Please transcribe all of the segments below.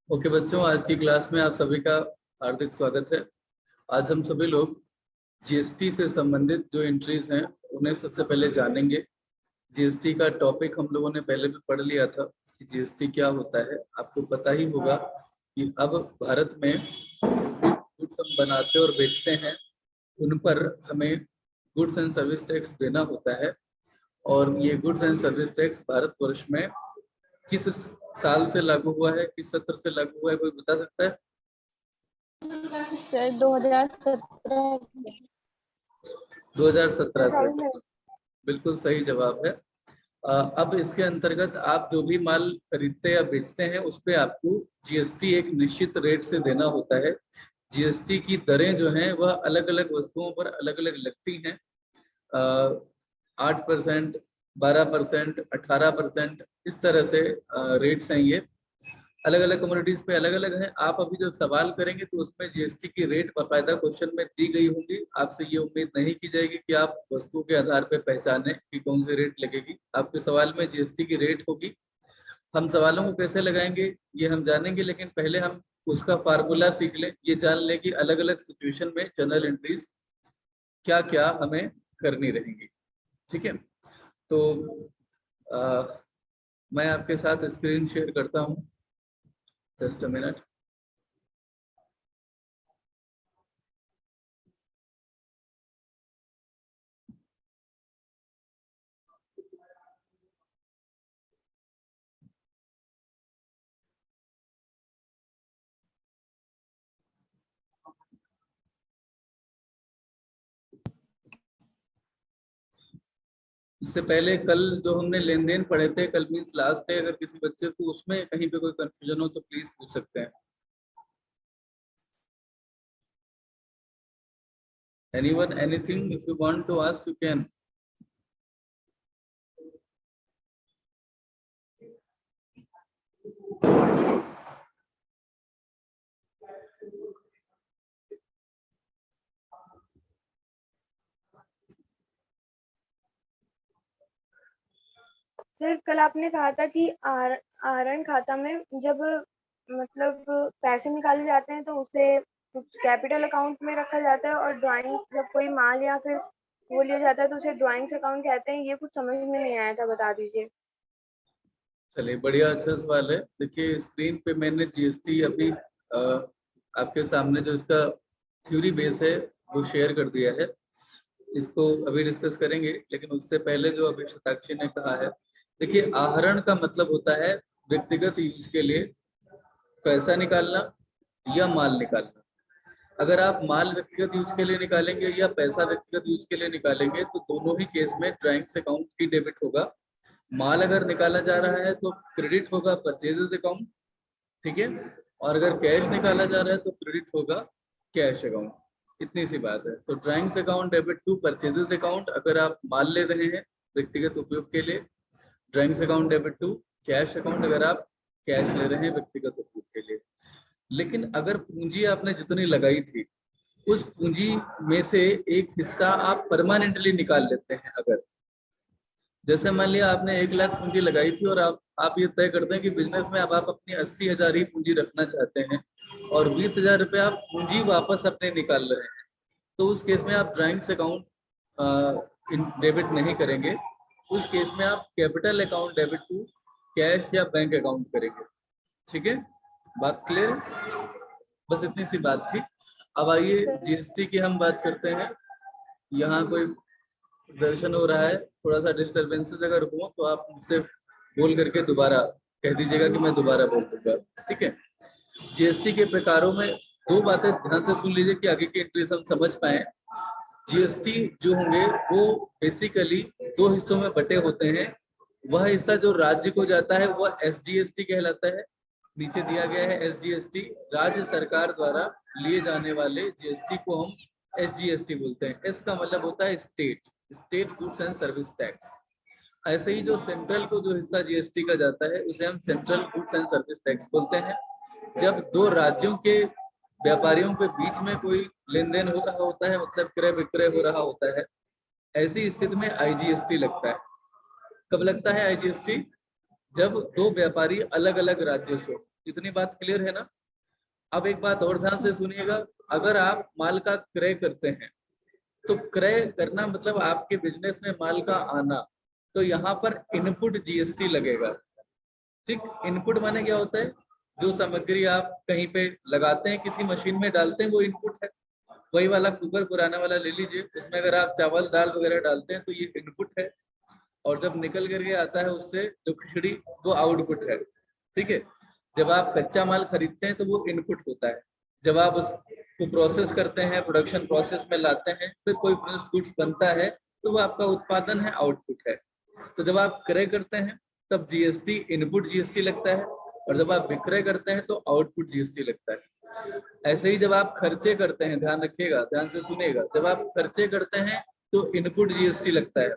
Okay बच्चों, आज की क्लास में आप सभी का हार्दिक स्वागत है। आज हम सभी लोग जीएसटी से संबंधित जो एंट्रीज हैं उन्हें सबसे पहले जानेंगे। जीएसटी का टॉपिक हम लोगों ने पहले भी पढ़ लिया था कि जीएसटी क्या होता है। आपको पता ही होगा कि अब भारत में गुड्स हम बनाते और बेचते हैं उन पर हमें गुड्स एंड सर्विस टैक्स देना होता है। और ये goods and service tax Bharatvarsh में किस साल से लागू हुआ है, किस सत्र से लागू हुआ है, कोई बता सकता है? 2017 से। बिल्कुल सही जवाब है। अब इसके अंतर्गत आप जो भी माल खरीदते या बेचते हैं उस पे आपको जीएसटी एक निश्चित रेट से देना होता है। जीएसटी की दरें जो हैं वह अलग अलग वस्तुओं पर अलग अलग लगती हैं। 8%, 12%, 18%, इस तरह से रेट्स हैं। ये अलग अलग कम्युनिटीज पे अलग अलग हैं। आप अभी जब सवाल करेंगे तो उसमें जीएसटी की रेट बाकायदा क्वेश्चन में दी गई होंगी। आपसे ये उम्मीद नहीं की जाएगी कि आप वस्तु के आधार पर पहचाने कि कौन सी रेट लगेगी। आपके सवाल में जीएसटी की रेट होगी। हम सवालों को कैसे लगाएंगे ये हम जानेंगे, लेकिन पहले हम उसका फार्मूला सीख लें। ये जान लें कि अलग अलग सिचुएशन में जनरल एंट्रीज क्या क्या हमें करनी रहेंगी। ठीक है, तो मैं आपके साथ स्क्रीन शेयर करता हूँ। Just a minute. इससे पहले कल जो हमने लेन देन पढ़े थे, कल मीन्स लास्ट डे, अगर किसी बच्चे को उसमें कहीं पे कोई कंफ्यूजन हो तो प्लीज पूछ सकते हैं। Anyone, anything, if you want to ask, you can. Sir, कल आपने कहा था कि आहरण खाता में जब मतलब पैसे निकाले जाते हैं तो उसे कैपिटल अकाउंट में रखा जाता है, और ड्राइंग जब कोई माल या फिर वो लिया जाता है तो उसे ड्राइंग्स अकाउंट कहते हैं। ये कुछ समझ में नहीं आया था, बता दीजिए। चलिए, बढ़िया, अच्छा सवाल है। देखिए, स्क्रीन पे मैंने जीएसटी अभी आपके सामने जो इसका थ्योरी बेस है वो शेयर कर दिया है। इसको अभी डिस्कस करेंगे, लेकिन उससे पहले जो अभी शताक्षी ने कहा है, देखिए, आहरण का मतलब होता है व्यक्तिगत यूज के लिए पैसा निकालना या माल निकालना। अगर आप माल व्यक्तिगत यूज के लिए निकालेंगे या पैसा व्यक्तिगत यूज के लिए निकालेंगे तो दोनों ही केस में ड्राइंग्स अकाउंट की डेबिट होगा। माल अगर निकाला जा रहा है तो क्रेडिट होगा परचेजेस अकाउंट, ठीक है, और अगर कैश निकाला जा रहा है तो क्रेडिट होगा कैश अकाउंट। इतनी सी बात है। तो drawings account debit to purchases account अगर आप माल ले रहे हैं व्यक्तिगत उपयोग के लिए, drawings account debit to cash account अगर आप कैश ले रहे हैं व्यक्तिगत उपयोग के लिए। लेकिन अगर पूंजी आपने जितनी लगाई थी उस पूंजी में से एक हिस्सा आप परमानेंटली निकाल लेते हैं। अगर जैसे मान लिया आपने 1 लाख पूंजी लगाई थी और आप ये तय करते हैं कि बिजनेस में अब आप अपनी 80,000 ही पूंजी रखना चाहते हैं और 20,000 रुपये आप पूंजी वापस अपने निकाल रहे हैं, तो उस केस में आप ड्राइंग्स अकाउंट डेबिट नहीं करेंगे। उस केस में आप capital account debit to cash या बैंक अकाउंट करेंगे। ठीक है, बात क्लियर? बस इतनी सी बात थी। अब आइए जीएसटी की हम बात करते हैं। यहाँ कोई दर्शन हो रहा है, थोड़ा सा डिस्टरबेंसेस अगर हो तो आप मुझसे बोल करके दोबारा कह दीजिएगा कि मैं दोबारा बोल दूंगा। ठीक है, जीएसटी के प्रकारों में दो बातें ध्यान से सुन लीजिए कि आगे की एंट्रीज हम समझ पाए। जीएसटी जो होंगे वो बेसिकली दो हिस्सों में बटे होते हैं। वह हिस्सा जो राज्य को जाता है वह एसजीएसटी कहलाता है। नीचे दिया गया है एसजीएसटी, राज्य सरकार द्वारा लिए जाने वाले जीएसटी को हम एसजीएसटी बोलते हैं। एस का मतलब होता है state goods and service tax. ऐसे ही जो सेंट्रल को जो हिस्सा जीएसटी का जाता है उसे हम central goods and service tax बोलते हैं। जब दो राज्यों के व्यापारियों के बीच में कोई लेन देन हो रहा होता है, मतलब क्रय विक्रय हो रहा होता है, ऐसी स्थिति में आईजीएसटी लगता है। कब लगता है आईजीएसटी? जब दो व्यापारी अलग अलग राज्यों से, इतनी बात क्लियर है ना? अब एक बात और ध्यान से सुनिएगा, अगर आप माल का क्रय करते हैं तो क्रय करना मतलब आपके बिजनेस में माल का आना, तो यहाँ पर इनपुट जीएसटी लगेगा। ठीक, इनपुट माने क्या होता है? जो सामग्री आप कहीं पे लगाते हैं, किसी मशीन में डालते हैं, वो इनपुट है। वही वाला कुकर पुराना वाला ले लीजिए, उसमें अगर आप चावल दाल वगैरह डालते हैं तो ये इनपुट है, और जब निकल करके आता है उससे जो खिचड़ी, वो आउटपुट है। ठीक है, जब आप कच्चा माल खरीदते हैं तो वो इनपुट होता है, जब आप उसको प्रोसेस करते हैं, प्रोडक्शन प्रोसेस में लाते हैं, फिर कोई फिनिश्ड गुड्स बनता है तो वो आपका उत्पादन है, आउटपुट है। तो जब आप क्रय करते हैं तब जीएसटी इनपुट जीएसटी लगता है, और जब आप विक्रय करते हैं तो आउटपुट जीएसटी लगता है। ऐसे ही जब आप खर्चे करते हैं, ध्यान रखिएगा, ध्यान से सुनिएगा, जब आप खर्चे करते हैं तो इनपुट जीएसटी लगता है,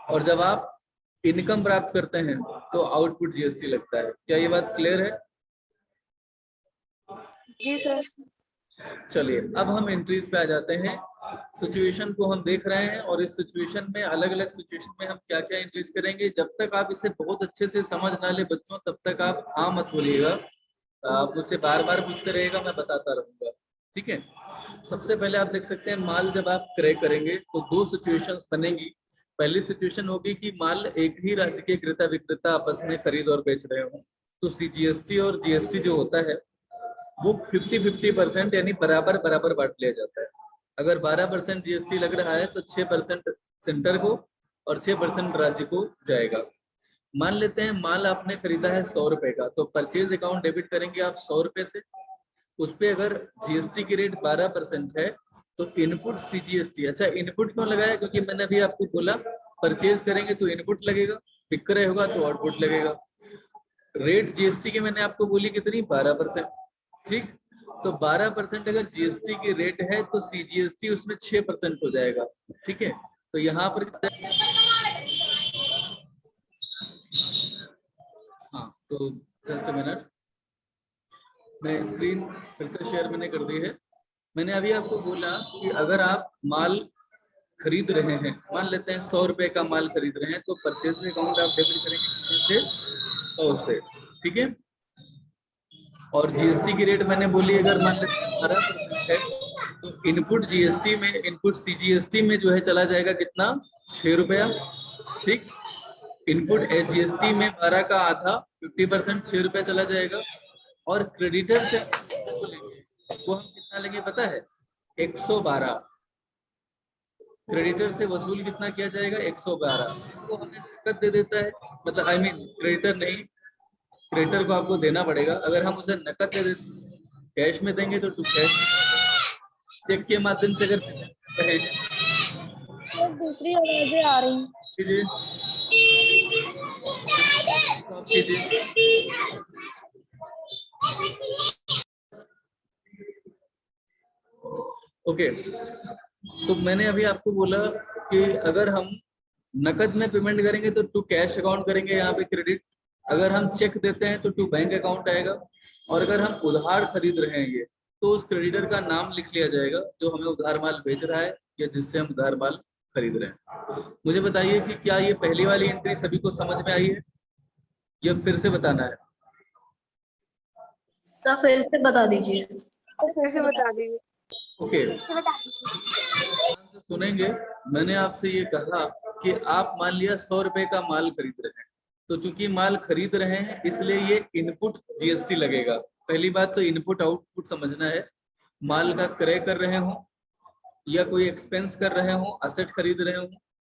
और जब आप इनकम प्राप्त करते हैं तो आउटपुट जीएसटी लगता है। क्या ये बात क्लियर है? जी सर। चलिए अब हम एंट्रीज पे आ जाते हैं। सिचुएशन को हम देख रहे हैं, और इस सिचुएशन में, अलग अलग सिचुएशन में हम क्या क्या एंट्रीज करेंगे, जब तक आप इसे बहुत अच्छे से समझ ना ले बच्चों, तब तक आप हाँ मत बोलिएगा, आप मुझसे बार बार पूछते रहेगा, मैं बताता रहूंगा। ठीक है, सबसे पहले आप देख सकते हैं, माल जब आप क्रय करेंगे तो दो सिचुएशंस बनेंगी। पहली सिचुएशन होगी कि माल एक ही राज्य के क्रेता विक्रेता आपस में खरीद और बेच रहे हो, तो सीजीएसटी और जीएसटी जो होता है वो 50-50% यानी बराबर बराबर बांट लिया जाता है। अगर 12% जीएसटी लग रहा है तो 6% सेंटर को और 6% राज्य को जाएगा। मान लेते हैं माल आपने खरीदा है 100 रुपए का, तो परचेज अकाउंट डेबिट करेंगे आप 100 रुपए से। उस पे अगर जीएसटी की रेट 12% है तो इनपुट सीजीएसटी, अच्छा इनपुट क्यों लगाया? क्योंकि मैंने अभी आपको बोला परचेज करेंगे तो इनपुट लगेगा, विक्रय होगा तो आउटपुट लगेगा। रेट जीएसटी की मैंने आपको बोली कितनी? 12%। ठीक, तो 12% अगर जीएसटी की रेट है तो सीजीएसटी उसमें 6% हो जाएगा। ठीक है, तो यहाँ पर हाँ, तो जस्ट अ मिनट, मैं स्क्रीन फिर से शेयर मैंने कर दी है। मैंने अभी आपको बोला कि अगर आप माल खरीद रहे हैं, मान लेते हैं 100 रुपए का माल खरीद रहे हैं, तो परचेज अकाउंट आप डेबिट करेंगे कितने से? 100 से। ठीक है, और जीएसटी की रेट मैंने बोली अगर मान लेते हैं 12% है, तो इनपुट जीएसटी में, इनपुट सीजीएसटी में जो है चला जाएगा कितना? 6 रुपया। ठीक, इनपुट एसजीएसटी में 12 का आधा 50% 6 रुपया चला जाएगा, और क्रेडिटर से वो लेंगे, वो हम कितना लेंगे पता है? 112। क्रेडिटर से वसूल कितना किया जाएगा? 112। वो हमें नकद दे देता है, मतलब आई मीन क्रेडिटर नहीं, क्रेडिटर को आपको देना पड़ेगा। अगर हम उसे नकद दे देते, कैश में देंगे तो टू कैश, चेक के माध्यम से अगर पेमेंट रहे हैं, दूसरी आवाजें आ रही। कीजिए, आप कीजिए। ओके, तो मैंने अभी आपको बोला कि अगर हम नकद में पेमेंट करेंगे तो टू कैश अकाउंट करेंगे, यहाँ पे क्रेडिट। अगर हम चेक देते हैं तो टू बैंक अकाउंट आएगा, और अगर हम उधार खरीद रहे हैं ये, तो उस क्रेडिटर का नाम लिख लिया जाएगा जो हमें उधार माल बेच रहा है या जिससे हम उधार माल खरीद रहे हैं। मुझे बताइए कि क्या ये पहली वाली एंट्री सभी को समझ में आई है या फिर से बताना है? सब फिर से बता दीजिए। तो फिर से बता दीजिए। ओके, सुनेंगे। मैंने आपसे ये कहा कि आप मान लिया 100 रुपए का माल खरीद रहे हैं, तो चूंकि माल खरीद रहे हैं इसलिए ये इनपुट जीएसटी लगेगा। पहली बात तो इनपुट आउटपुट समझना है। माल का क्रय कर रहे हो या कोई एक्सपेंस कर रहे हो, असेट खरीद रहे हो,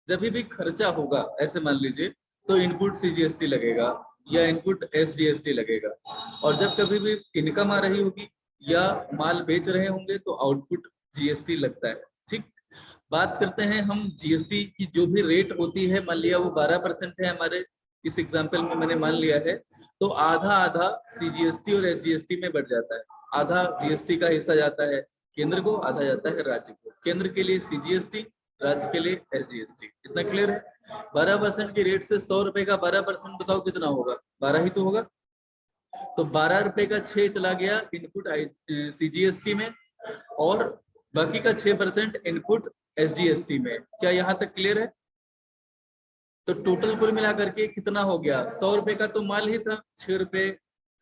जब भी खर्चा होगा ऐसे मान लीजिए, तो इनपुट सीजीएसटी लगेगा या इनपुट एसजीएसटी लगेगा। और जब कभी भी इनकम आ रही होगी या माल बेच रहे होंगे तो आउटपुट जीएसटी लगता है। ठीक, बात करते हैं हम जीएसटी की। जो भी रेट होती है, मान लिया वो 12% है हमारे इस एग्जाम्पल में मैंने मान लिया है, तो आधा आधा सीजीएसटी और एसजीएसटी में बढ़ जाता है। आधा जीएसटी का हिस्सा जाता है केंद्र को, आधा जाता है राज्य को। केंद्र के लिए सीजीएसटी, राज्य के लिए एसजीएसटी। इतना क्लियर है? 12% की रेट से 100 रुपए का 12% बताओ कितना होगा? 12 ही तो होगा। तो 12 रुपए का 6 चला गया इनपुट सीजीएसटी में, और बाकी का 6% इनपुट एसजीएसटी में। क्या यहाँ तक क्लियर है? तो टोटल कुल मिलाकर के कितना हो गया? 100 रुपए का तो माल ही था, 6 रुपए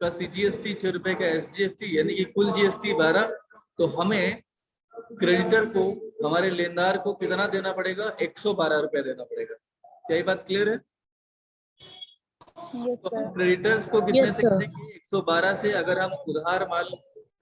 का CGST 6 रुपए का SGST, यानी कि कुल GST 12, तो हमें क्रेडिटर को, हमारे लेनदार को कितना देना पड़ेगा? 112 रुपए देना पड़ेगा। क्या ये बात क्लियर है? यस तो हम सर। क्रेडिटर्स को कितने Yes, से sir. करेंगे? 112 से, अगर हम उधार माल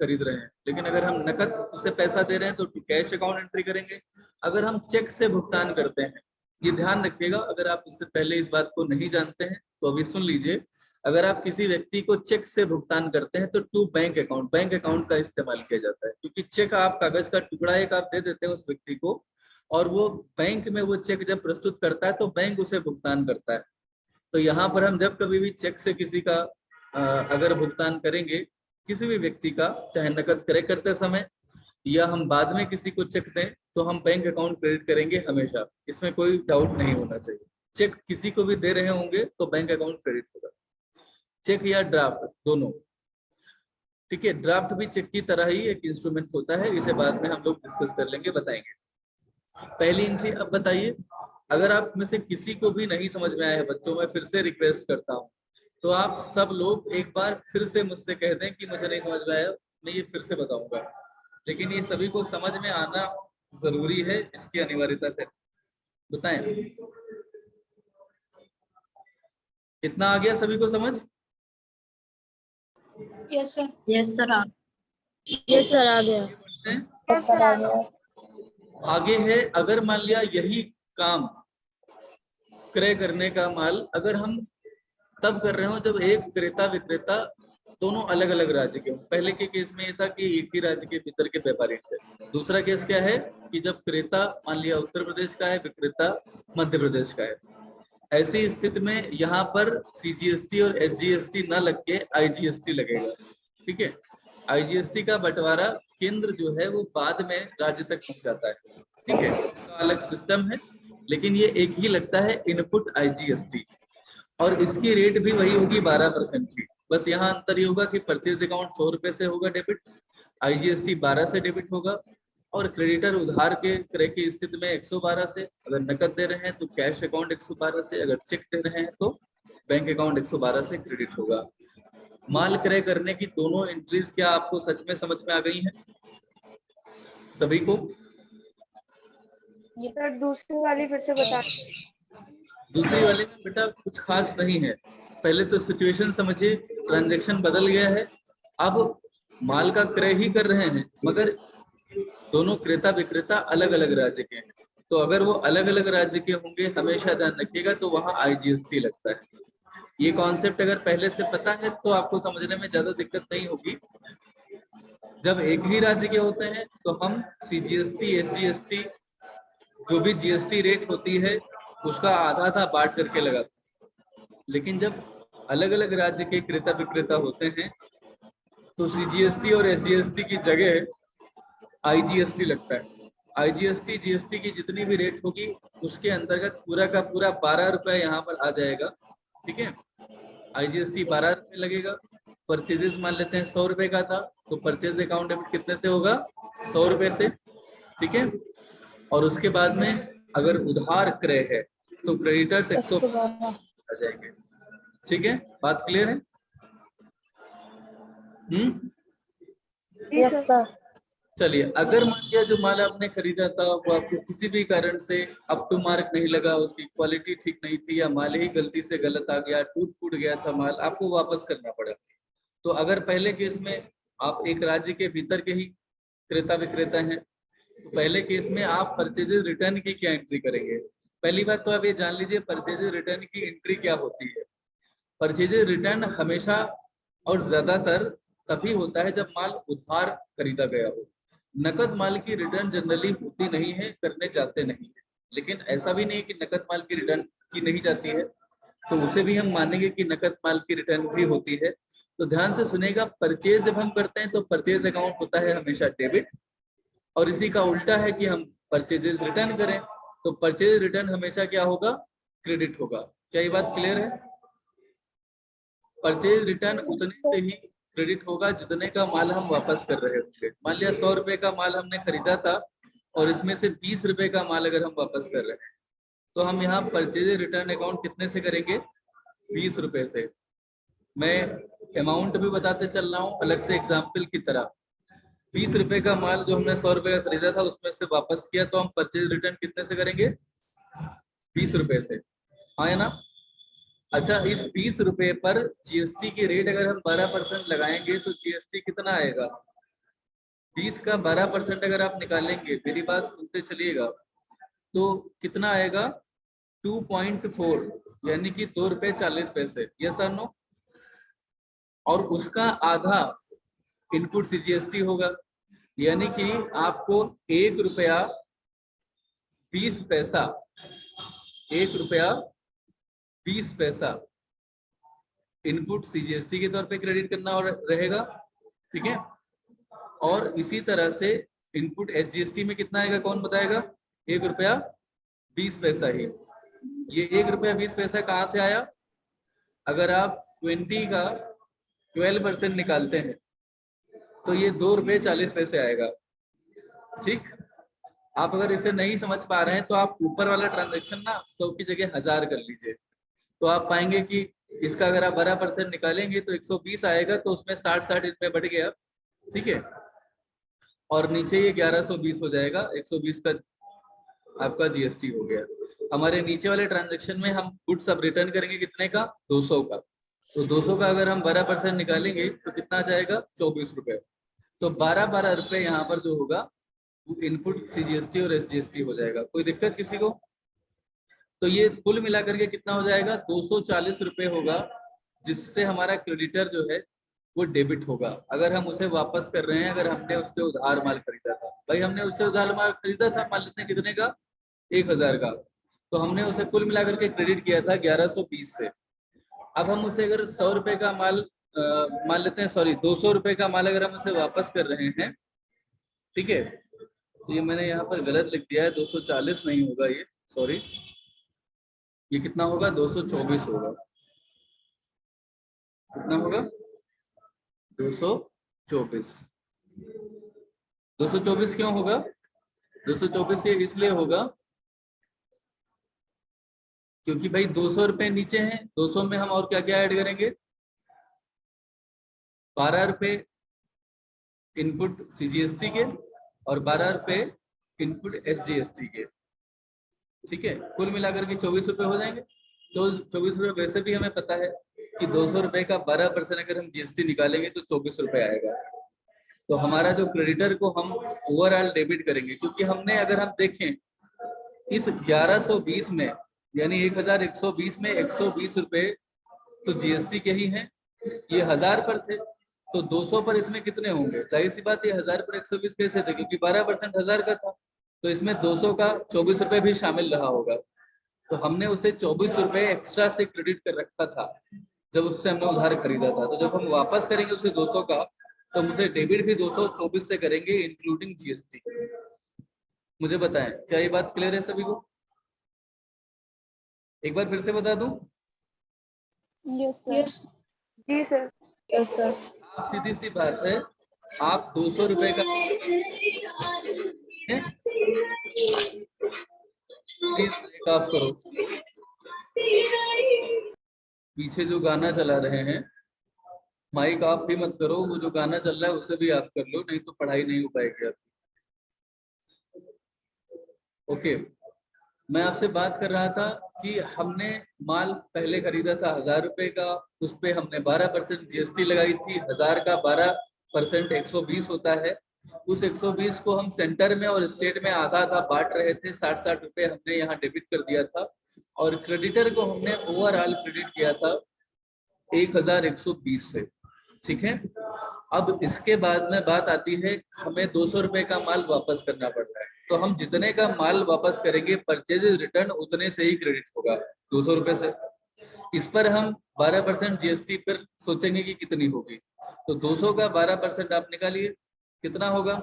खरीद रहे हैं। लेकिन अगर हम नकद उसे पैसा दे रहे हैं तो कैश अकाउंट एंट्री करेंगे। अगर हम चेक से भुगतान करते हैं, ये ध्यान रखिएगा, अगर आप इससे पहले इस बात को नहीं जानते हैं तो अभी सुन लीजिए। अगर आप किसी व्यक्ति को चेक से भुगतान करते हैं तो टू बैंक अकाउंट का इस्तेमाल किया जाता है, क्योंकि चेक आप कागज का टुकड़ा एक आप दे देते हैं उस व्यक्ति को, और वो बैंक में वो चेक जब प्रस्तुत करता है तो बैंक उसे भुगतान करता है। तो यहाँ पर हम जब कभी भी चेक से किसी का अगर भुगतान करेंगे, किसी भी व्यक्ति का, चाहे नकद क्रय करते समय या हम बाद में किसी को चेक दें, तो हम बैंक अकाउंट क्रेडिट करेंगे हमेशा, इसमें कोई डाउट नहीं होना चाहिए। चेक किसी को भी दे रहे होंगे तो बैंक अकाउंट क्रेडिट होगा, चेक या ड्राफ्ट दोनों। ठीक है, ड्राफ्ट भी चेक की तरह ही एक इंस्ट्रूमेंट होता है, इसे बाद में हम लोग डिस्कस कर लेंगे, बताएंगे। पहली एंट्री अब बताइए। अगर आप में से किसी को भी नहीं समझ में आया है बच्चों, मैं फिर से रिक्वेस्ट करता हूँ, तो आप सब लोग एक बार फिर से मुझसे कह दें कि मुझे नहीं समझ में आया, मैं ये फिर से बताऊंगा। लेकिन ये सभी को समझ में आना जरूरी है, इसकी अनिवार्यता है। बताएं, इतना आ गया सभी को समझ? Yes, sir. Yes, sir. Yes, sir. आ गया। Yes, sir, आ गया। आगे है, अगर मान लिया यही काम क्रय करने का माल अगर हम तब कर रहे हो जब एक क्रेता विक्रेता दोनों अलग अलग राज्य के हों। पहले के केस में ये था कि एक ही राज्य के भीतर के व्यापारी थे। दूसरा केस क्या है कि जब क्रेता मान लिया उत्तर प्रदेश का है, विक्रेता मध्य प्रदेश का है, ऐसी स्थिति में यहाँ पर CGST और SGST ना लग के IGST लगेगा। ठीक है, IGST का बंटवारा केंद्र जो है वो बाद में राज्य तक पहुंचाता है। ठीक है, उसका अलग सिस्टम है, लेकिन ये एक ही लगता है, इनपुट IGST, और इसकी रेट भी वही होगी 12% की। बस यहाँ अंतर ये होगा कि परचेज अकाउंट 100 रुपए से होगा डेबिट, IGST 12 से डेबिट होगा, और क्रेडिटर उधार के क्रय की स्थिति में 112 से, अगर नकद दे रहे हैं तो कैश अकाउंट 112 से, अगर चेक दे रहे हैं तो बैंक अकाउंट 112 से क्रेडिट होगा। माल क्रय करने की दोनों एंट्रीज क्या आपको सच में समझ में आ गई हैं सभी को? ये सर दूसरी वाली फिर से बता। दूसरी वाले में बेटा कुछ खास नहीं है, पहले तो सिचुएशन समझिए, ट्रांजैक्शन बदल गया है, अब माल का क्रय ही कर रहे हैं मगर दोनों क्रेता विक्रेता अलग अलग राज्य के हैं। तो अगर वो अलग अलग राज्य के होंगे, हमेशा ध्यान रखिएगा, तो वहां IGST लगता है। ये कॉन्सेप्ट अगर पहले से पता है तो आपको समझने में ज्यादा दिक्कत नहीं होगी। जब एक ही राज्य के होते हैं तो हम CGST SGST जो भी GST रेट होती है उसका आधा आधा बांट करके लगाते हैं। लेकिन जब अलग अलग राज्य के क्रेता विक्रेता होते हैं तो CGST और SGST की जगह IGST लगता है। IGST GST की जितनी भी रेट होगी उसके अंतर्गत पूरा का पूरा 12 रुपए यहाँ पर आ जाएगा। ठीक है, IGST 12 रुपए लगेगा। परचेजेस मान लेते हैं 100 रुपए का था, तो परचेज अकाउंट डेबिट कितने से होगा? 100 रुपए से। ठीक है, और उसके बाद में अगर उधार क्रय है तो क्रेडिटर्स 112 आ जाएंगे। ठीक है, बात क्लियर है? Yes sir. चलिए, अगर मान लिया जो माल आपने खरीदा था वो आपको किसी भी कारण से अप टू मार्क नहीं लगा, उसकी क्वालिटी ठीक नहीं थी, या माल ही गलती से गलत आ गया, टूट फूट गया था माल, आपको वापस करना पड़ा। तो अगर पहले केस में आप एक राज्य के भीतर के ही क्रेता विक्रेता हैं, तो पहले केस में आप परचेजेस रिटर्न की क्या एंट्री करेंगे? पहली बात तो आप ये जान लीजिए परचेजेस रिटर्न की एंट्री क्या होती है। परचेजेस रिटर्न हमेशा और ज्यादातर तभी होता है जब माल उधार खरीदा गया हो। नकद माल की रिटर्न जनरली होती नहीं है, करने जाते नहीं है। लेकिन ऐसा भी नहीं कि नकद माल की रिटर्न की नहीं जाती है, तो उसे भी हम मानेंगे कि नकद माल की रिटर्न भी होती है। तो ध्यान से सुनेगा, परचेज जब हम करते हैं तो परचेज अकाउंट होता है हमेशा डेबिट, और इसी का उल्टा है कि हम परचेजेस रिटर्न करें तो परचेज रिटर्न हमेशा क्या होगा? क्रेडिट होगा। क्या ये बात क्लियर है? परचेज रिटर्न उतने से ही क्रेडिट होगा जितने का माल हम वापस कर रहे होंगे। मान लिया 100 रुपए का माल हमने खरीदा था और इसमें से 20 रुपए का माल अगर हम वापस कर रहे हैं तो हम यहाँ परचेज रिटर्न अकाउंट कितने से करेंगे? 20 रुपए से। मैं अमाउंट भी बताते चल रहा हूँ अलग से एग्जाम्पल की तरह। 20 रुपए का माल जो हमने 100 रुपए का खरीदा था उसमें से वापस किया तो हम परचेज रिटर्न कितने से करेंगे? 20 रुपए से, हाँ है ना? अच्छा, इस 20 रुपए पर जीएसटी की रेट अगर हम 12% लगाएंगे तो जीएसटी कितना आएगा? 20 का 12% अगर आप निकालेंगे, मेरी बात सुनते चलिएगा, तो कितना आएगा? 2.4, यानी कि 2 रुपए 40 पैसे। यस और नो? और उसका आधा इनपुट सीजीएसटी होगा, यानी कि आपको 1 रुपया 20 पैसा, 1 रुपया 20 पैसा इनपुट सीजीएसटी के तौर पे क्रेडिट करना और रहेगा, ठीक है? और इसी तरह से इनपुट एसजीएसटी में कितना आएगा, कौन बताएगा? 1 रुपया 20 पैसा ही। ये 1 रुपया 20 पैसा कहाँ से आया? अगर आप 20 का 12% निकालते हैं तो ये 2 रुपये 40 पैसे आएगा, ठीक? आप अगर इसे नहीं समझ पा रहे हैं तो आप ऊपर वाला ट्रांजैक्शन ना 100 की जगह 1000 कर लीजिए, तो आप पाएंगे कि इसका अगर आप 12% निकालेंगे तो 120 आएगा, तो उसमें 60 रुपए बढ़ गया, ठीक है? और नीचे ये 1120 हो जाएगा, 120 का आपका जीएसटी हो गया। हमारे नीचे वाले ट्रांजैक्शन में हम गुड्स अब रिटर्न करेंगे कितने का? 200 का। तो 200 का अगर हम 12% निकालेंगे तो कितना आ जाएगा? 24 रुपए। तो 12 रुपए यहाँ पर जो होगा वो इनपुट सीजीएसटी और एसजीएसटी हो जाएगा। कोई दिक्कत किसी को? तो ये कुल मिलाकर के कितना हो जाएगा? 240 रुपए होगा, जिससे हमारा क्रेडिटर जो है वो डेबिट होगा। अगर हम उसे वापस कर रहे हैं, अगर हमने उससे उधार माल खरीदा था, भाई हमने उससे उधार माल खरीदा था, मान लेते हैं कितने का? 1000 का, तो हमने उसे कुल मिलाकर के क्रेडिट किया था 1120 से। अब हम उसे अगर 100 रुपए का माल मान लेते हैं, सॉरी 200 रुपए का माल अगर हम उसे वापस कर रहे हैं, ठीक है? तो ये मैंने यहाँ पर गलत लिख दिया है, 240 नहीं होगा ये, सॉरी, ये कितना होगा? 224 होगा। कितना होगा? 224। 224 क्यों होगा? 224 ये इसलिए होगा क्योंकि भाई 200 रुपए नीचे हैं, 200 में हम और क्या क्या ऐड करेंगे? 12 रुपए इनपुट सीजीएसटी के और 12 रुपए इनपुट एसजीएसटी के, ठीक है? कुल मिलाकर के 24 रुपए हो जाएंगे। तो 24 रुपए वैसे भी हमें पता है कि 200 रुपए का 12% अगर हम जीएसटी निकालेंगे तो 24 रुपए आएगा। तो हमारा जो क्रेडिटर को हम ओवरऑल डेबिट करेंगे, क्योंकि हमने अगर हम देखें इस 1120 में, यानी 1120 में 120 रुपए तो जीएसटी के ही हैं, ये 1000 पर थे, तो 200 पर इसमें कितने होंगे? जाहिर सी बात, ये 1000 पर 120 कैसे थे? क्योंकि 12% 1000 का था, तो इसमें 200 का 24 रुपए भी शामिल रहा होगा। तो हमने उसे 24 रुपए एक्स्ट्रा से क्रेडिट कर रखा था जब उससे हमने उधार खरीदा था। तो जब हम वापस करेंगे उसे 200 का, तो हम उसे डेबिट भी 224 से करेंगे इंक्लूडिंग जीएसटी। मुझे बताएं, क्या ये बात क्लियर है सभी को? एक बार फिर से बता दूं? यस जी सर। सर। आप सीधी सी बात है, आप 200 रुपए का प्लीज ब्रेक ऑफ करो। पीछे जो गाना चला रहे हैं, माइक ऑफ भी मत करो, वो जो गाना चल रहा है उसे भी ऑफ कर लो, नहीं तो पढ़ाई नहीं हो पाएगी आपकी। ओके, मैं आपसे बात कर रहा था कि हमने माल पहले खरीदा था 1000 रुपए का, उस पे हमने 12% जीएसटी लगाई थी। 1000 का 12% 120 होता है। उस 120 को हम सेंटर में और स्टेट में आधा आधा बांट रहे थे। 60 रुपए हमने यहाँ डेबिट कर दिया था और क्रेडिटर को हमने ओवरऑल क्रेडिट किया था 1120 से, ठीक है? अब इसके बाद में बात आती है, हमें 200 रुपए का माल वापस करना पड़ रहा है, तो हम जितने का माल वापस करेंगे परचेज रिटर्न उतने से ही क्रेडिट होगा, 200 रुपए से। इस पर हम 12% जीएसटी पर सोचेंगे कि कितनी होगी, तो 200 का 12% आप निकालिए, कितना होगा?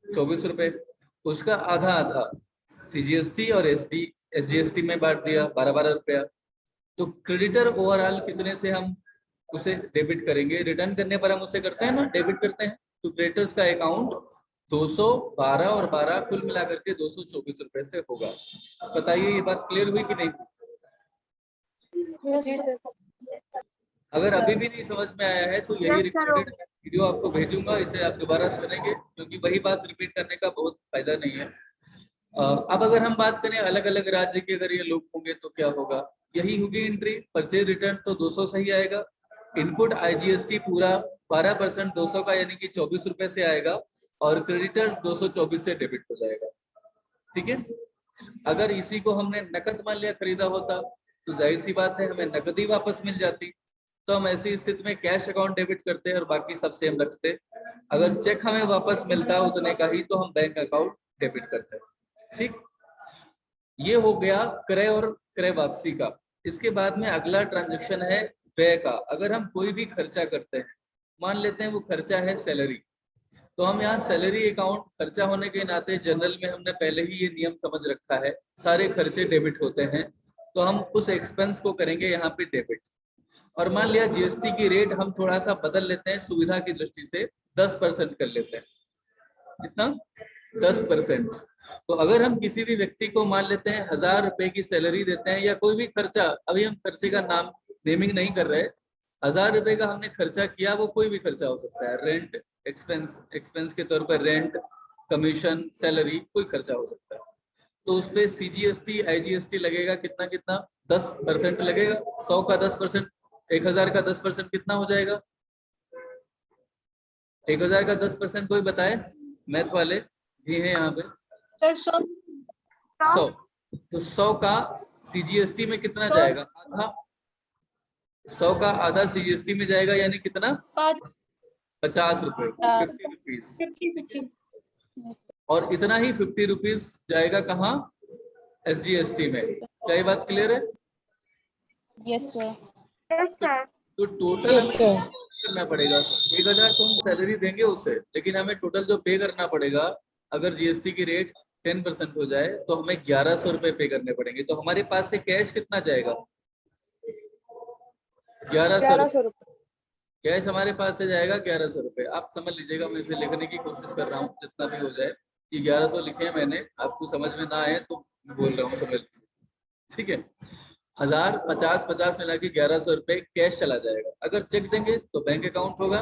24 रुपए। उसका आधा आधा सीजीएसटी और एसजीएसटी में बांट दिया, 12 रुपया। तो क्रेडिटर ओवरऑल कितने से हम उसे डेबिट करेंगे? रिटर्न करने पर हम उसे करते हैं ना, डेबिट करते हैं। तो क्रेडिटर्स का अकाउंट 212 और 12 कुल मिलाकर के 224 रुपए से होगा। बताइए ये बात क्लियर हुई कि नहीं? जी सर। अगर अभी भी नहीं समझ में आया है तो यही Yes, sir. रिकॉर्डेड वीडियो आपको भेजूंगा, इसे आप दोबारा सुनेंगे क्योंकि वही बात रिपीट करने का बहुत फायदा नहीं है। अब अगर हम बात करें अलग अलग राज्य के अगर ये लोग होंगे तो क्या होगा, यही होगी एंट्री। परचेज रिटर्न तो 200 सही आएगा। इनपुट आईजीएसटी पूरा 12% 200 का यानी कि 24 रुपए से आएगा और क्रेडिटर्स 224 से डेबिट हो जाएगा। ठीक है, अगर इसी को हमने नकद मान लिया खरीदा होता तो जाहिर सी बात है हमें नकदी वापस मिल जाती, तो हम ऐसी स्थिति में कैश अकाउंट डेबिट करते हैं और बाकी सब सेम रखते। अगर चेक हमें वापस मिलता उतने का ही तो हम बैंक अकाउंट डेबिट करते हैं। ठीक, ये हो गया क्रय और क्रय वापसी का। इसके बाद में अगला ट्रांजैक्शन है व्यय का। अगर हम कोई भी खर्चा करते हैं, मान लेते हैं वो खर्चा है सैलरी, तो हम यहाँ सैलरी अकाउंट खर्चा होने के नाते जनरल में हमने पहले ही ये नियम समझ रखा है, सारे खर्चे डेबिट होते हैं, तो हम उस एक्सपेंस को करेंगे यहाँ पे डेबिट। और मान लिया जीएसटी की रेट हम थोड़ा सा बदल लेते हैं सुविधा की दृष्टि से, 10% कर लेते हैं। कितना? 10%। तो अगर हम किसी भी व्यक्ति को मान लेते हैं 1000 रुपए की सैलरी देते हैं या कोई भी खर्चा, अभी हम खर्चे का नाम नेमिंग नहीं कर रहे, 1000 रुपए का हमने खर्चा किया, वो कोई भी खर्चा हो सकता है, रेंट एक्सपेंस के तौर पर रेंट, कमीशन, सैलरी, कोई खर्चा हो सकता है। तो उस पे सीजीएसटी आईजीएसटी लगेगा, कितना कितना? 10% लगेगा। 100 का 10%, 1000 का 10% कितना हो जाएगा? 1000 का 10% कोई बताए? मैथ वाले भी हैं यहाँ पे? सर 100। तो 100 का सीजीएसटी में कितना 100 जाएगा? आधा। 100 का आधा सीजीएसटी में जाएगा यानी कितना? 50 रुपए, 50 रुपीज। और इतना ही 50 रुपीज जाएगा कहाँ? एसजीएसटी में। क्या ये बात क्लियर है? Yes sir. Yes, sir. तो टोटल हमें करना पड़ेगा। 1000 तो हम सैलरी देंगे उसे, लेकिन हमें टोटल जो पे करना पड़ेगा, अगर जीएसटी की रेट 10% हो जाए तो हमें 1100 रुपए पे करने पड़ेंगे। तो हमारे पास से कैश कितना जाएगा? 1100 रुपए। कैश हमारे पास से जाएगा 1100 रुपए। आप समझ लीजिएगा, मैं इसे लिखने की कोशिश कर रहा हूँ जितना भी हो जाए। ये 1100 लिखे हैं मैंने, आपको समझ में ना आए तो बोल रहा हूँ, समझ लीजिए। ठीक है, 1000 50 मिला के 1100 रुपए कैश चला जाएगा। अगर चेक देंगे तो बैंक अकाउंट होगा,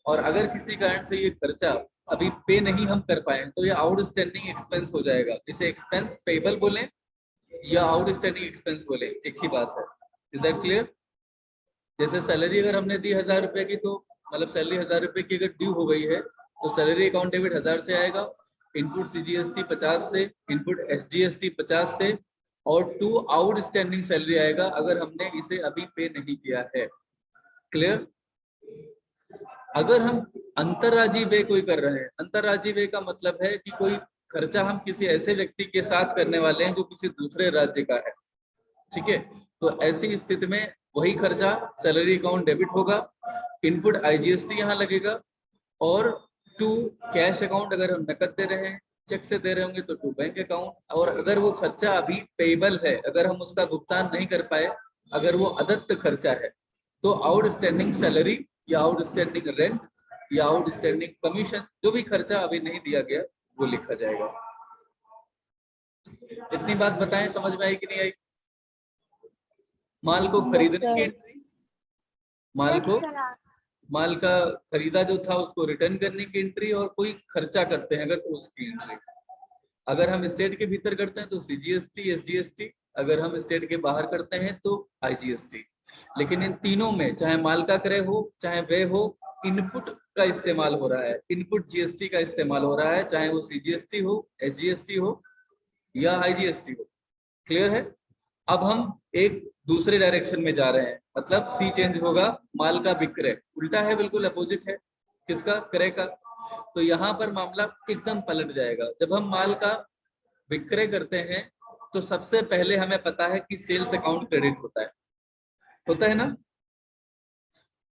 और अगर किसी कारण से ये खर्चा अभी पे नहीं हम कर पाए तो ये आउटस्टैंडिंग एक्सपेंस हो जाएगा। इसे एक्सपेंस पेबल बोले या आउटस्टैंडिंग एक्सपेंस बोले, एक ही बात है। Is that clear? जैसे सैलरी अगर हमने दी 1000 रुपए की, तो मतलब सैलरी 1000 रुपए की अगर ड्यू हो गई है तो सैलरी अकाउंट डेबिट 1000 से आएगा, इनपुट सीजीएसटी 50 से, इनपुट एसजीएसटी 50 से, और टू आउटस्टैंडिंग सैलरी आएगा अगर हमने इसे अभी पे नहीं किया है। क्लियर? अगर हम अंतरराज्यीय व्यय कोई कर रहे हैं, अंतरराज्यीय व्यय का मतलब है कि कोई खर्चा हम किसी ऐसे व्यक्ति के साथ करने वाले हैं जो किसी दूसरे राज्य का है। ठीक है, तो ऐसी स्थिति में वही खर्चा सैलरी अकाउंट डेबिट होगा, इनपुट आईजीएसटी यहाँ लगेगा, और टू कैश अकाउंट अगर हम नकद दे रहे हैं, चेक से दे रहे होंगे तो टू बैंक अकाउंट। और अगर वो खर्चा अभी पेबल है, अगर हम उसका भुगतान नहीं कर पाए, अगर वो अदत्त खर्चा है, तो आउटस्टैंडिंग सैलरी या आउटस्टैंडिंग रेंट या आउटस्टैंडिंग कमीशन, जो भी खर्चा अभी नहीं दिया गया वो लिखा जाएगा। इतनी बात बताएं, समझ में आई कि नहीं आई? माल को खरीदने की एंट्री, माल का खरीदा जो था उसको रिटर्न करने की एंट्री, और कोई खर्चा करते हैं अगर तो उसकी एंट्री। अगर हम स्टेट के भीतर करते हैं तो सीजीएसटी एसजीएसटी, अगर हम स्टेट के बाहर करते हैं तो आईजीएसटी। लेकिन इन तीनों में चाहे माल का क्रय हो चाहे व्यय हो, इनपुट का इस्तेमाल हो रहा है, इनपुट जीएसटी का इस्तेमाल हो रहा है, चाहे वो सीजीएसटी हो, एसजीएसटी हो या आईजीएसटी हो। क्लियर है? अब हम एक दूसरे डायरेक्शन में जा रहे हैं, मतलब सी चेंज होगा, माल का विक्रय उल्टा है, बिल्कुल अपोजिट है किसका? क्रय का। तो यहाँ पर मामला एकदम पलट जाएगा। जब हम माल का विक्रय करते हैं तो सबसे पहले हमें पता है कि सेल्स अकाउंट क्रेडिट होता है ना?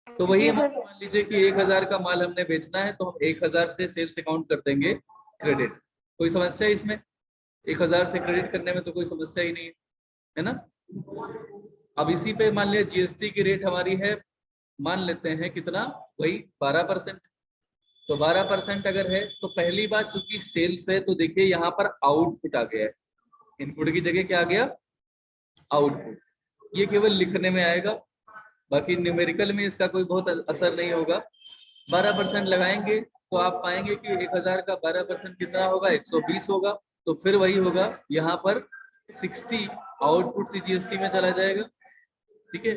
तो वही हम मान लीजिए कि 1000 का माल हमने बेचना है तो हम 1000 से सेल्स अकाउंट कर देंगे क्रेडिट। कोई समस्या है इसमें? 1000 से क्रेडिट करने में तो कोई समस्या ही नहीं है ना? अब इसी पे मान लिया जीएसटी की रेट हमारी है, मान लेते हैं कितना, वही 12%। तो 12% अगर है तो पहली बात चूंकि सेल्स है तो देखिए यहाँ पर आउटपुट आ गया है, इनपुट की जगह क्या आ गया? आउटपुट। ये केवल लिखने में आएगा, बाकी न्यूमेरिकल में इसका कोई बहुत असर नहीं होगा। 12% लगाएंगे तो आप पाएंगे कि 1000 का 12% कितना होगा, 120 होगा। तो फिर वही होगा, यहाँ पर 60 आउटपुट सीजीएसटी में चला जाएगा। ठीक है,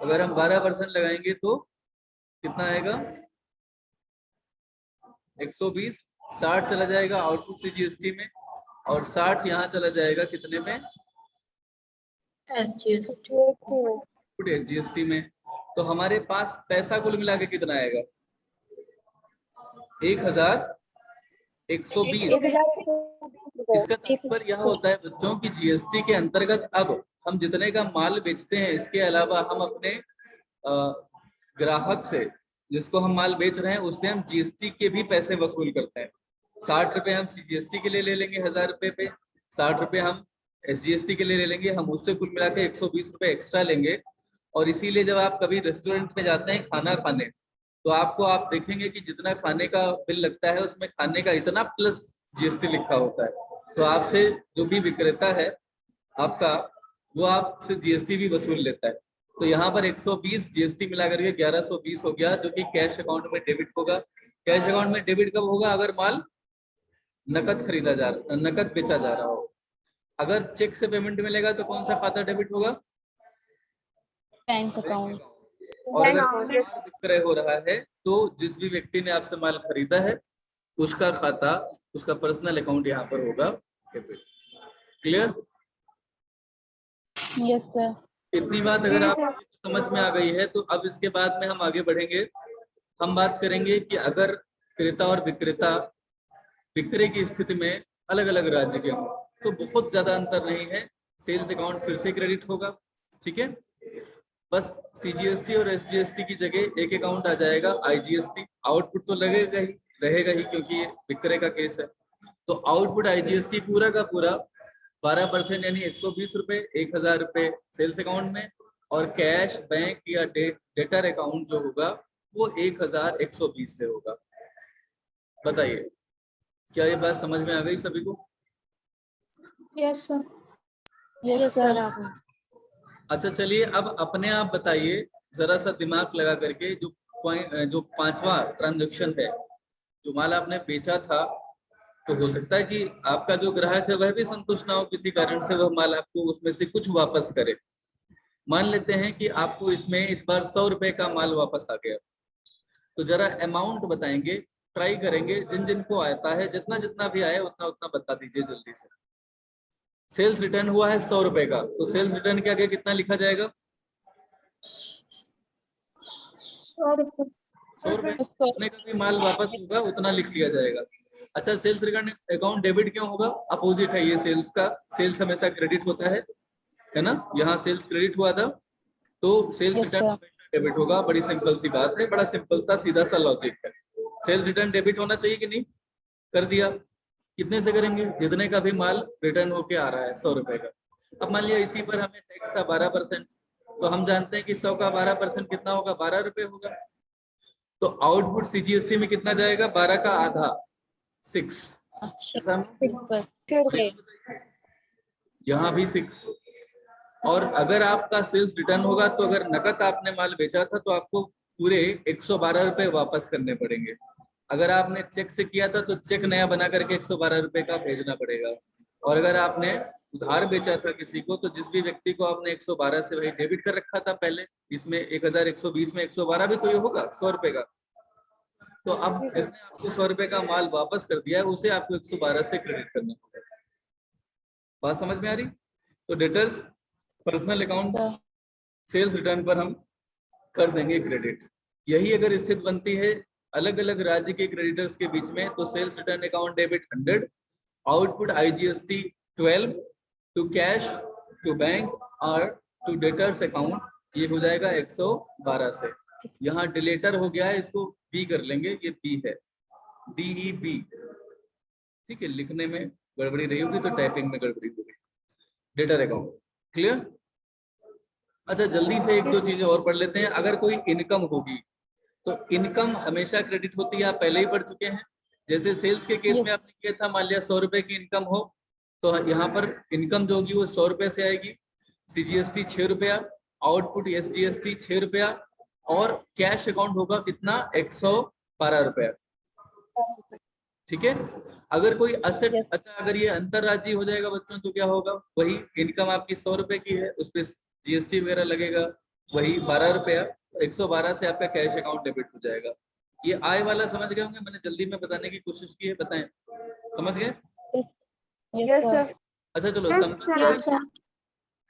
अगर हम 12% लगाएंगे तो कितना आएगा, 120, 60 चला जाएगा आउटपुट सीजीएसटी में, और 60 यहाँ चला जाएगा कितने में, SGST आउटपुट एसजीएसटी में। तो हमारे पास पैसा कुल मिला के कितना आएगा, 1120। इसका तात्पर्य यह होता है बच्चों की जीएसटी के अंतर्गत अब हम जितने का माल बेचते हैं, इसके अलावा हम अपने ग्राहक से, जिसको हम माल बेच रहे हैं, उससे हम जीएसटी के भी पैसे वसूल करते हैं। 60 रुपए हम सीजीएसटी के लिए ले लेंगे 1000 रुपए पे, 60 रुपए हम एसजीएसटी के लिए ले लेंगे, हम उससे कुल मिला के 120 रुपए एक्स्ट्रा लेंगे। और इसीलिए जब आप कभी रेस्टोरेंट में जाते हैं खाना खाने, तो आप देखेंगे कि जितना खाने का बिल लगता है उसमें खाने का इतना प्लस जीएसटी लिखा होता है। तो आपसे जो भी विक्रेता है आपका, वो आपसे जीएसटी भी वसूल लेता है। तो यहाँ पर 120 जीएसटी मिला करके 1120 हो गया, जो कि कैश अकाउंट में डेबिट होगा। कैश अकाउंट में डेबिट कब होगा, अगर माल नकद बेचा जा रहा हो। अगर चेक से पेमेंट मिलेगा तो कौन सा खाता डेबिट होगा, बैंक अकाउंट। और अगर माल विक्रय हो रहा है तो जिस भी व्यक्ति ने आपसे माल खरीदा है उसका खाता, उसका पर्सनल अकाउंट यहाँ पर होगा डेबिट। क्लियर? Yes sir. इतनी बात अगर आप समझ में आ गई है तो अब इसके बाद में हम आगे बढ़ेंगे। हम बात करेंगे कि अगर क्रेता और विक्रेता विक्रय की स्थिति में अलग अलग राज्य के हों तो बहुत ज्यादा अंतर नहीं है, सेल्स अकाउंट फिर से क्रेडिट होगा। ठीक है, बस सीजीएसटी और एसजीएसटी की जगह एक अकाउंट आ जाएगा आईजीएसटी। आउटपुट तो लगेगा ही, रहेगा ही, क्योंकि ये विक्रय का केस है। तो आउटपुट आईजीएसटी पूरा का पूरा 12% यानी 120 रुपए, 1000 रुपए सेल्स अकाउंट में, और कैश, बैंक या डेटर अकाउंट जो होगा वो 1120 से होगा। बताइए, क्या ये बात समझ में आ गई सभी को? Yes sir. Yes sir. अच्छा चलिए, अब अपने आप बताइए जरा सा दिमाग लगा करके, जो पांचवा ट्रांजैक्शन है, जो माल आपने बेचा था, तो हो सकता है कि आपका जो ग्राहक है वह भी संतुष्ट ना हो, किसी कारण से वह माल आपको उसमें से कुछ वापस करे। मान लेते हैं कि आपको इसमें इस बार 100 रुपए का माल वापस आ गया, तो जरा अमाउंट बताएंगे, ट्राई करेंगे, जिन जिन को आता है, जितना जितना भी आया उतना उतना बता दीजिए जल्दी से। सेल्स रिटर्न हुआ है 100 रुपए का, तो सेल्स रिटर्न के आगे कितना लिखा जाएगा, 100 रुपए। 100 रुपए। जितने का भी माल वापस होगा उतना लिख लिया जाएगा। अच्छा, सेल्स रिटर्न अकाउंट डेबिट क्यों होगा, अपोजिट है ये सेल्स का। सेल्स हमेशा क्रेडिट होता है ना, यहाँ सेल्स क्रेडिट हुआ था तो सेल्स रिटर्न हमेशा डेबिट होगा। बड़ी सिंपल सी बात है, बड़ा सिंपल सा सीधा सा लॉजिक है। सेल्स रिटर्न डेबिट होना चाहिए कि नहीं, कर दिया। कितने से करेंगे, जितने का भी माल रिटर्न होके आ रहा है 100 रुपए का। अब मान लिया इसी पर हमें टैक्स था 12%, तो हम जानते हैं कि 100 का 12% कितना होगा, 12 रुपए होगा। तो आउटपुट सीजीएसटी में कितना जाएगा, 12 का आधा, 6। अच्छा, यहाँ भी 6। और अगर आपका सेल्स रिटर्न होगा तो अगर नकद आपने माल बेचा था तो आपको पूरे 112 रुपए वापस करने पड़ेंगे। अगर आपने चेक से किया था तो चेक नया बना करके 112 रुपए का भेजना पड़ेगा। और अगर आपने उधार बेचा था किसी को, तो जिस भी व्यक्ति को आपने 112 से वही डेबिट कर रखा था पहले, इसमें 1120 में 112 भी तो ये होगा 100 रुपए का। तो अब जिसने आपको 100 रुपए का माल वापस कर दिया है उसे आपको 112 से क्रेडिट करना होगा। बात समझ में आ रही? तो debtors personal account sales return पर हम कर देंगे क्रेडिट। यही अगर स्थिति बनती है अलग अलग राज्य के क्रेडिटर्स के बीच में, तो sales return account debit 100, output IGST 12, to cash, to bank और टू डेटर्स अकाउंट, ये हो जाएगा 112 से। यहाँ डिलेटर हो गया है, इसको बी कर लेंगे, ये बी है, DEB। ठीक है, लिखने में गड़बड़ी रही होगी तो टाइपिंग में गड़बड़ी होगी। Debtor account clear? अच्छा, जल्दी से एक दो चीजें और पढ़ लेते हैं। अगर कोई इनकम होगी तो इनकम हमेशा क्रेडिट होती है, आप पहले ही पढ़ चुके हैं। जैसे सेल्स के केस में आपने किया था, मान लिया 100 रुपए की इनकम हो, तो यहाँ पर इनकम जो होगी वो 100 रुपए से आएगी। सीजीएसटी 6 रुपया, आउटपुट SGST 6 रुपया और कैश अकाउंट होगा कितना 112 रुपया। ठीक है। अगर कोई असेट, Yes. अच्छा अगर ये अंतरराज्यीय हो जाएगा बच्चों तो क्या होगा, वही इनकम आपकी 100 रुपए की है, उस पर GST वगैरह लगेगा, वही 12 रुपया, 112 से आपका कैश अकाउंट डेबिट हो जाएगा। ये आय वाला समझ गए होंगे, मैंने जल्दी में बताने की कोशिश की है, बताएं समझ गए? Yes sir. अच्छा चलो, Yes, संपत्ति, Yes, sir.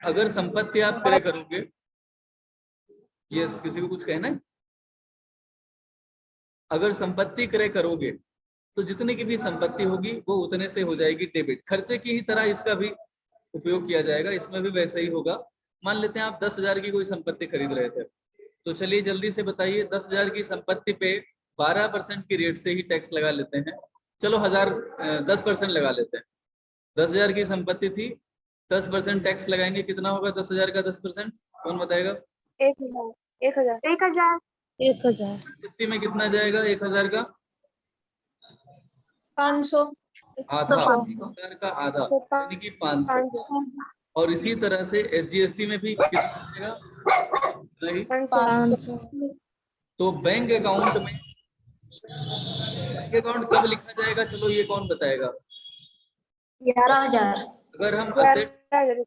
अगर संपत्ति आप क्रय करोगे, यस किसी को कुछ कहना है? अगर संपत्ति क्रय करोगे तो जितने की भी संपत्ति होगी वो उतने से हो जाएगी डेबिट। खर्चे की ही तरह इसका भी उपयोग किया जाएगा, इसमें भी वैसे ही होगा। मान लेते हैं आप 10,000 की कोई संपत्ति खरीद रहे थे, तो चलिए जल्दी से बताइए 10,000 की संपत्ति पे 12% की रेट से ही टैक्स लगा लेते हैं। चलो 10% लगा लेते हैं। 10,000 की संपत्ति थी, 10% टैक्स लगाएंगे, कितना होगा 10,000 का 10%? कौन बताएगा? 1,000 1,000 1,000 GST में कितना जाएगा 1,000 का? 500 आधा, तो 1,000 का आधा तो यानी कि 500। 500 और इसी तरह से SGST में भी कितना जाएगा? नहीं, 500 तो बैंक अकाउंट में, बैंक अकाउंट कब लिखा जाएगा, चलो ये कौन बताएगा? 11,000 अगर हम 11,000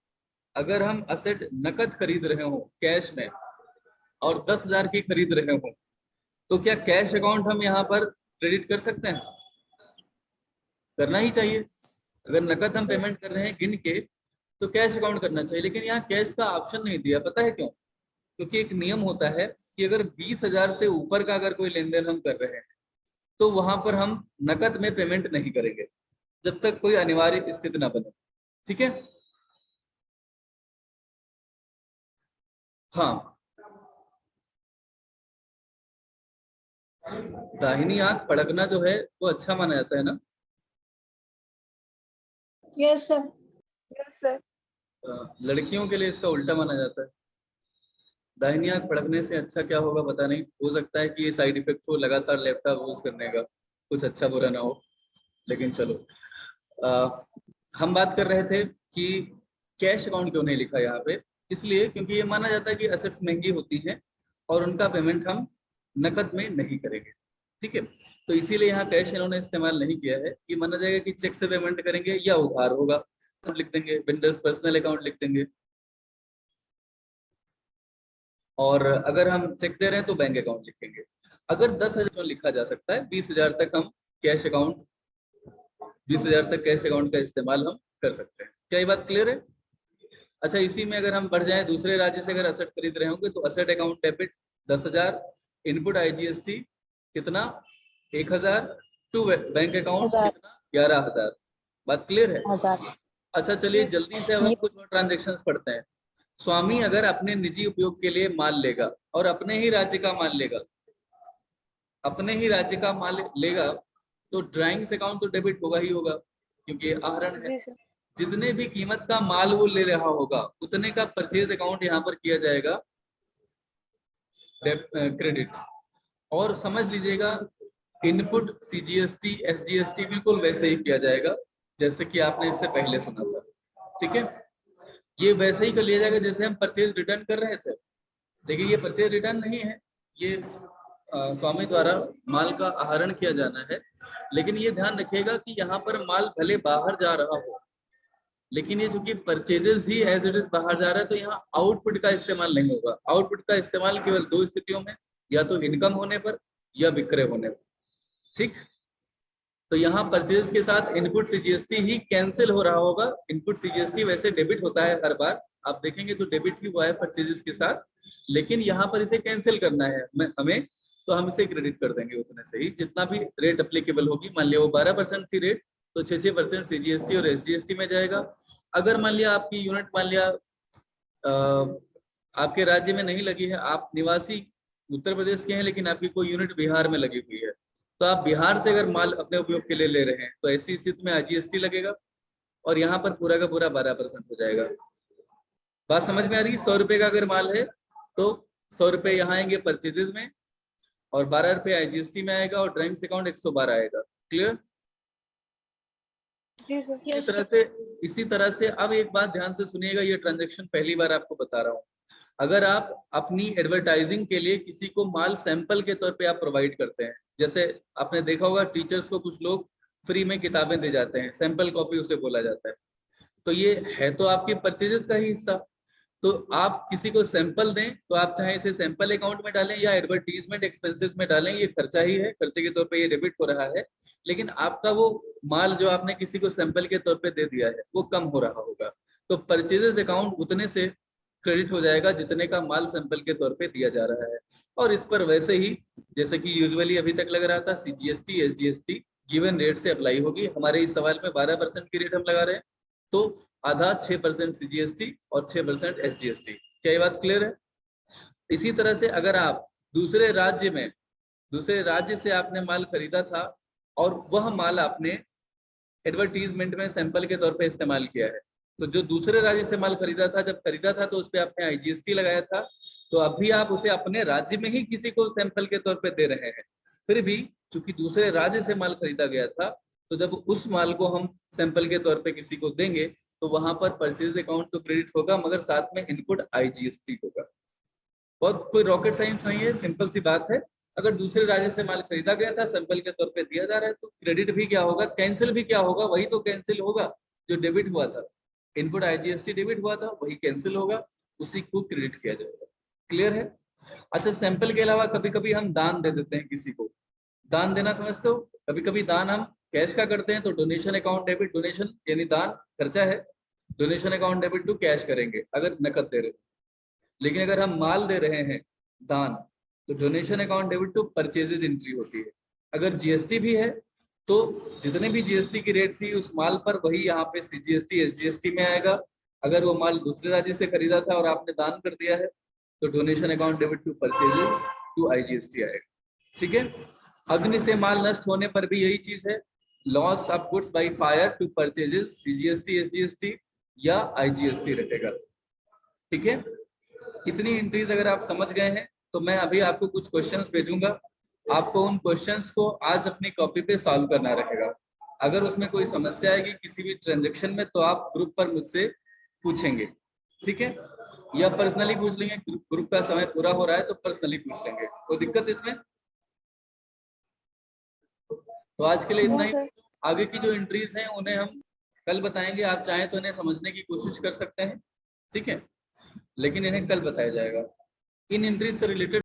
अगर हम असेट नकद खरीद रहे हो कैश में और 10,000 की खरीद रहे हो, तो क्या कैश अकाउंट हम यहाँ पर क्रेडिट कर सकते हैं? करना ही चाहिए। अगर नकद हम पेमेंट कर रहे हैं गिन के, तो कैश अकाउंट करना चाहिए, लेकिन यहाँ कैश का ऑप्शन नहीं दिया, पता है क्यों? क्योंकि एक नियम होता है कि अगर 20,000 से ऊपर का अगर कोई लेन देन हम कर रहे हैं तो वहां पर हम नकद में पेमेंट नहीं करेंगे जब तक कोई अनिवार्य स्थिति ना बने। ठीक है। हाँ, दाहिनी आंख फड़कना जो है वो अच्छा माना जाता है ना? Yes, sir. Yes sir. लड़कियों के लिए इसका उल्टा माना जाता है। दाहिनी आंख फड़कने से अच्छा क्या होगा पता नहीं, हो सकता है कि ये साइड इफेक्ट हो लगातार लैपटॉप यूज करने का, कुछ अच्छा बुरा ना हो, लेकिन चलो। हम बात कर रहे थे कि कैश अकाउंट क्यों नहीं लिखा यहाँ पे, इसलिए क्योंकि ये माना जाता है कि असेट्स महंगी होती हैं और उनका पेमेंट हम नकद में नहीं करेंगे। ठीक है, तो इसीलिए यहाँ कैश इन्होंने इस्तेमाल नहीं किया है। ये माना जाएगा कि चेक से पेमेंट करेंगे या उधार होगा, सब लिख देंगे, वेंडर्स पर्सनल अकाउंट लिख देंगे, और अगर हम चेक दे रहे हैं तो बैंक अकाउंट लिखेंगे। अगर 10,000 लिखा जा सकता है, 20,000 तक हम कैश अकाउंट 20,000 तक कैश अकाउंट का इस्तेमाल हम कर सकते हैं। क्या ये बात क्लियर है? अच्छा, इसी में अगर हम बढ़ जाएं, दूसरे राज्य से अगर असेट खरीद रहे होंगे तो asset account debit 10,000, input IGST कितना 1,000, टू बैंक अकाउंट कितना 11,000। बात क्लियर है? अच्छा चलिए जल्दी से अब हम कुछ और ट्रांजेक्शन्स पढ़ते हैं। स्वामी अगर अपने निजी उपयोग के लिए माल लेगा और अपने ही राज्य का माल लेगा, अपने ही राज्य का माल लेगा, तो ड्राइंग्स अकाउंट तो डेबिट होगा ही होगा, क्योंकि आहरण है। जी सर। जितने भी कीमत का माल वो ले रहा होगा उतने का परचेज अकाउंट यहाँ पर किया जाएगा क्रेडिट। और समझ लीजिएगा इनपुट CGST SGST बिल्कुल वैसे ही किया जाएगा जैसे कि आपने इससे पहले सुना था। ठीक है, ये वैसे ही कर लिया जाएगा जैसे हम परचेज रिटर्न कर रहे थे। देखिए ये परचेज रिटर्न नहीं है, ये स्वामी द्वारा माल का आहरण किया जाना है। लेकिन ये ध्यान रखिएगा कि यहाँ पर माल भले बाहर जा रहा हो, लेकिन ये चूंकि परचेजेस ही एज इट इज बाहर जा रहा है, तो यहाँ आउटपुट का इस्तेमाल नहीं होगा। आउटपुट का इस्तेमाल केवल दो स्थितियों में, या तो इनकम होने पर या विक्रय होने पर। ठीक, तो यहाँ परचेज के साथ इनपुट CGST ही कैंसिल हो रहा होगा। इनपुट CGST वैसे डेबिट होता है हर बार, आप देखेंगे तो डेबिट ही हुआ है परचेजेस के साथ, लेकिन यहाँ पर इसे कैंसिल करना है हमें, तो हम इसे क्रेडिट कर देंगे उतने से ही जितना भी रेट अप्लीकेबल होगी। मान लिया वो 12% थी रेट, तो 6% CGST और SGST में जाएगा। अगर मान लिया आपकी यूनिट मान लिया आपके राज्य में नहीं लगी है, आप निवासी उत्तर प्रदेश के हैं लेकिन आपकी कोई यूनिट बिहार में लगी हुई है, तो आप बिहार से अगर माल अपने उपयोग के लिए ले रहे हैं तो ऐसी स्थिति में IGST लगेगा और यहाँ पर पूरा का पूरा 12% हो जाएगा। बात समझ में आ रही है? 100 रुपए का अगर माल है तो 100 रुपए यहाँ आएंगे परचेजेस में और 12 रुपए IGST में आएगा और ड्राइंग्स अकाउंट 112 आएगा। क्लियर? जी सर। इसी तरह से अब एक बात ध्यान से सुनिएगा, ये ट्रांजैक्शन पहली बार आपको बता रहा हूँ। अगर आप अपनी एडवर्टाइजिंग के लिए किसी को माल सैंपल के तौर पे आप प्रोवाइड करते हैं, जैसे आपने देखा होगा टीचर्स को कुछ लोग फ्री में किताबें दे जाते हैं, सैंपल कॉपी उसे बोला जाता है, तो ये है तो आपकी परचेजेस का ही हिस्सा। तो आप किसी को सैंपल दें तो आप चाहे इसे सैंपल अकाउंट में डालें या एडवर्टीजमेंट एक्सपेंसेस में डालें, ये खर्चा ही है, खर्चे के तौर पे ये डेबिट हो रहा है, लेकिन आपका वो माल जो आपने किसी को सैंपल के तौर पे दे दिया है वो कम हो रहा होगा। तो परचेजेस अकाउंट उतने से क्रेडिट हो जाएगा जितने का माल सैंपल के तौर पे दिया जा रहा है। और इस पर वैसे ही जैसे कि यूजुअली अभी तक लग रहा था CGST SGST गिवन रेट से अप्लाई होगी। हमारे इस सवाल में 12% की रेट हम लगा रहे हैं, तो आधा 6% CGST और 6% SGST। क्या ये बात क्लियर है? इसी तरह से अगर आप दूसरे राज्य से आपने माल खरीदा था और वह माल आपने एडवर्टीजमेंट में सैंपल के तौर पे इस्तेमाल किया है, तो जो दूसरे राज्य से माल खरीदा था, जब खरीदा था तो उस पर आपने IGST लगाया था, तो अभी आप उसे अपने राज्य में ही किसी को सैंपल के तौर पे दे रहे हैं। फिर भी चूंकि दूसरे राज्य से माल खरीदा गया था, तो जब उस माल को हम सैंपल के तौर पे किसी को देंगे तो वहां पर परचेज अकाउंट तो क्रेडिट होगा, मगर साथ में इनपुट IGST होगा। बहुत कोई रॉकेट साइंस नहीं है, सिंपल सी बात है। अगर दूसरे राज्य से माल खरीदा गया था, सैंपल के तौर पे दिया जा रहा है, तो क्रेडिट भी क्या होगा, कैंसिल भी क्या होगा, वही तो कैंसिल होगा जो डेबिट हुआ था। इनपुट IGST डेबिट हुआ था, वही कैंसिल होगा, उसी को क्रेडिट किया जाएगा। क्लियर है? अच्छा, सैंपल के अलावा कभी कभी हम दान दे देते हैं किसी को। दान देना समझते हो? कभी कभी दान हम कैश का करते हैं, तो डोनेशन अकाउंट डेबिट, डोनेशन यानी दान खर्चा है, donation account debit to cash करेंगे अगर नकद दे रहे हैं। लेकिन अगर हम माल दे रहे हैं दान, तो donation account debit to purchases entry होती है। अगर GST भी है तो जितने भी GST की रेट थी उस माल पर, वही यहाँ पे CGST SGST में आएगा। अगर वो माल दूसरे राज्य से खरीदा था और आपने दान कर दिया है, तो donation account debit to purchases to IGST आएगा। ठीक है? अग्नि से माल नष्ट होने पर भी यही चीज है, loss of goods by fire to purchases CGST SGST या IGST रहेगा। ठीक है? इतनी एंट्रीज अगर आप समझ गए हैं तो मैं अभी आपको कुछ क्वेश्चंस भेजूंगा, आपको उन क्वेश्चंस को आज अपनी कॉपी पे सॉल्व करना रहेगा। अगर उसमें कोई समस्या आएगी किसी भी ट्रांजैक्शन में, तो आप ग्रुप पर मुझसे पूछेंगे। ठीक है? या पर्सनली पूछ लेंगे, ग्रुप का समय पूरा हो रहा है तो पर्सनली पूछ लेंगे, कोई दिक्कत इसमें? तो आज के लिए इतना ही। आगे की जो एंट्रीज हैं उन्हें हम कल बताएंगे, आप चाहें तो इन्हें समझने की कोशिश कर सकते हैं। ठीक है? लेकिन इन्हें कल बताया जाएगा। इन एंट्रीज से रिलेटेड